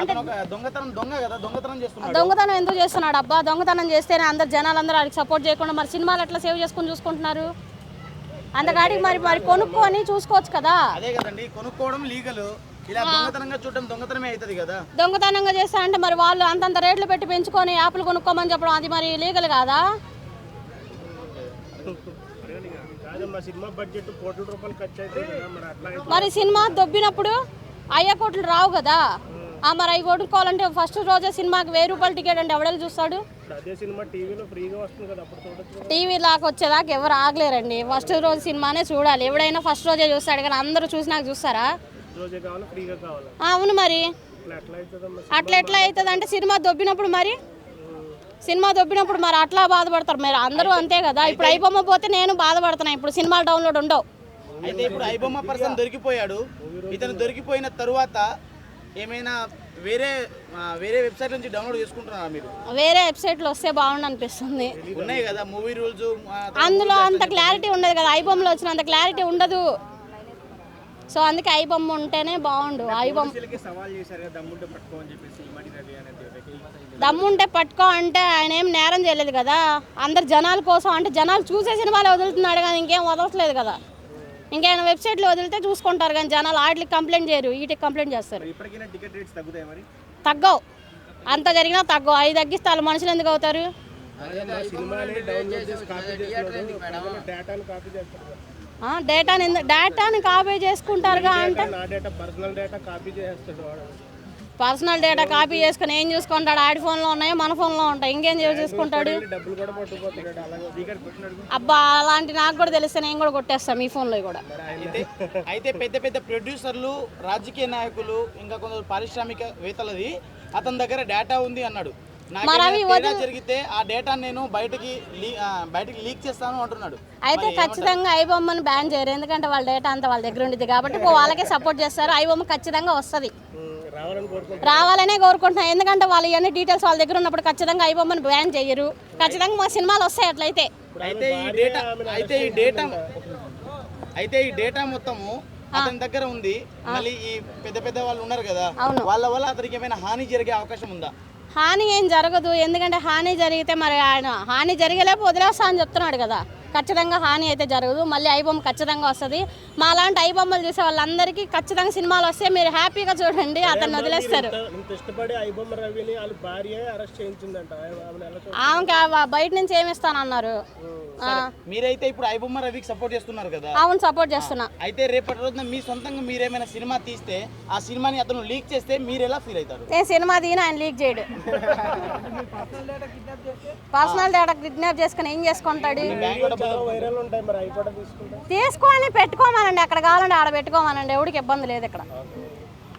అంటే దొంగతనం ఎందుకు చేస్తున్నాడు అబ్బా? దొంగతనం చేస్తేనే అందరు జనాలందరూ వాడికి సపోర్ట్ చేయకుండా మరి సినిమాలు ఎట్లా సేవ్ చేసుకుని చూసుకుంటున్నారు? అంతకాడికి మరి మరి కొనుక్కొని చూసుకోవచ్చు కదా. అదే కదండి, కొనుక్కోవడం లీగల్, ఇలా దొంగతనంగా చూడడం దొంగతనమే అవుతుంది కదా. దొంగతనంగా చేస్తారంటే మరి వాళ్ళు అంతంత రేట్లు పెట్టి పెంచుకొని యాప్లు కొనుక్కోమని చెప్పడం అది మరి లీగల్ కాదా? మరి సినిమా దొబ్బినప్పుడు 5 కోట్లు రావు కదా. మరి 5 కొనుక్కోవాలంటే ఫస్ట్ రోజే సినిమాకి 1000 రూపాయలు టికెట్ అంటే ఎవడెళ్ళి చూస్తాడు? టీవీ లాగా వచ్చేదాకా ఎవరు ఆగలేరండి. ఫస్ట్ రోజు సినిమానే చూడాలి. ఎవడైనా ఫస్ట్ రోజే చూస్తాడు కానీ అందరూ చూసినాక చూస్తారా? అవును, మరి అట్లా ఎట్లా అవుతుంది అంటే సినిమా దొబ్బినప్పుడు మరి అట్లా బాధపడతారు. మరి అందరూ అంతే కదా. ఇప్పుడు ఐబొమ్మ పోతే నేను బాధపడుతున్నా. ఇప్పుడు సినిమాలు డౌన్లోడ్ ఉండవు. అయితే ఇప్పుడు ఐబొమ్మ పర్సన్ దొరికిపోయాడు. ఇతను దొరికిపోయిన తరువాత ఏమైనా వేరే వెబ్సైట్ నుంచి డౌన్లోడ్ చేసుకుంటున్నారా మీరు? వేరే వెబ్సైట్లో వస్తే బాగుండు అనిపిస్తుంది. ఉన్నాయి కదా మూవీ రూల్స్, అందులో అంత క్లారిటీ ఉండదు కదా. ఐబొమ్మలో వచ్చినంత క్లారిటీ ఉండదు. సో అందుకే ఐబొమ్మ ఉంటేనే బాగుండు. దమ్ముంటే పట్టుకో అంటే ఆయన ఏం నేరం చేయలేదు కదా. అందరు జనాల కోసం అంటే జనాలు చూసే సినిమాలు వదులుతున్నాడు కానీ ఇంకేం వదలట్లేదు కదా. ఇంకేమైనా వెబ్సైట్లో వదిలితే చూసుకుంటారు కానీ జనాలు వాటికి కంప్లైంట్ చేయరు, వీటికి కంప్లైంట్ చేస్తారు. తగ్గవు, అంత జరిగినా తగ్గవు. 5 తగ్గిస్తే వాళ్ళు మనుషులు ఎందుకు అవుతారు? డేటాని కాపీ చేసుకుంటారుగా. అంటే పర్సనల్ డేటా కాపీ చేసుకుని ఏం చూసుకుంటాడు? ఆడి ఫోన్లో ఉన్నాయో మన ఫోన్లో ఉంటాయి, ఇంకేం చూసుకుంటాడు? అబ్బా అలాంటి నాకు కూడా తెలిస్తే నేను కూడా కొట్టేస్తాను మీ ఫోన్లో కూడా. అయితే పెద్ద పెద్ద ప్రొడ్యూసర్లు, రాజకీయ నాయకులు, ఇంకా కొందరు పారిశ్రామికవేత్తలది అతని దగ్గర డేటా ఉంది అన్నాడు. జరిగితే ఆ డేటా నేను బయటికి లీక్ చేస్తాను అంటున్నాడు. అయితే ఖచ్చితంగా ఐబొమ్మను బ్యాన్ చేయరు, ఎందుకంటే వాళ్ళ డేటా అంతా వాళ్ళ దగ్గర ఉండేది కాబట్టి వాళ్ళకే సపోర్ట్ చేస్తారు. ఐబొమ్మ ఖచ్చితంగా వస్తుంది, రావాలనే కోరుకుంటున్నాను. ఎందుకంటే వాళ్ళు ఇవన్నీ డీటెయిల్స్ వాళ్ళ దగ్గర ఉన్నప్పుడు ఖచ్చితంగా ఐబొమ్మను బ్యాన్ చేయరు. ఖచ్చితంగా మా సినిమాలు వస్తాయి అట్లయితే. అయితే ఈ డేటా మొత్తము అతని దగ్గర ఉంది. మళ్ళీ ఈ పెద్ద పెద్ద వాళ్ళు ఉన్నారు కదా, వాళ్ళ వల్ల అతనికి ఏమైనా హాని జరిగే అవకాశం ఉందా? హాని ఏం జరగదు, ఎందుకంటే హాని జరిగితే మరి ఆయన హాని జరిగేలేపు వదిలేస్తా అని చెప్తున్నాడు కదా. ఖచ్చితంగా హాని అయితే జరగదు. మళ్ళీ ఐబొమ్మ ఖచ్చితంగా వస్తుంది. మా లాంటి ఐబొమ్మలు చూసే వాళ్ళందరికీ ఖచ్చితంగా సినిమాలు వస్తే మీరు హ్యాపీగా చూడండి, అతన్ని వదిలేస్తారు. ఆమెకి బయట నుంచి ఏమి ఇస్తానన్నారు. మీరైతే ఇప్పుడు ఐబొమ్మ రవికి సపోర్ట్ చేస్తున్నారు కదా? అవును, సపోర్ట్ చేస్తున్నా. అయితే రేపటి రోజున మీ సొంతంగా మీరేమైనా సినిమా తీస్తే ఆ సినిమాని అతను లీక్ చేస్తే మీరు ఎలా ఫీల్ అవుతారు? నేను సినిమా తీన ఆయన లీక్ చేయడు. పర్సనల్ డేటా కిడ్నాప్ చేసుకుని ఏం చేసుకుంటాడు? తీసుకొని పెట్టుకోమనండి, అక్కడ కావాలంటే ఆడ పెట్టుకోమనండి, ఎవరికి ఇబ్బంది లేదు ఇక్కడ.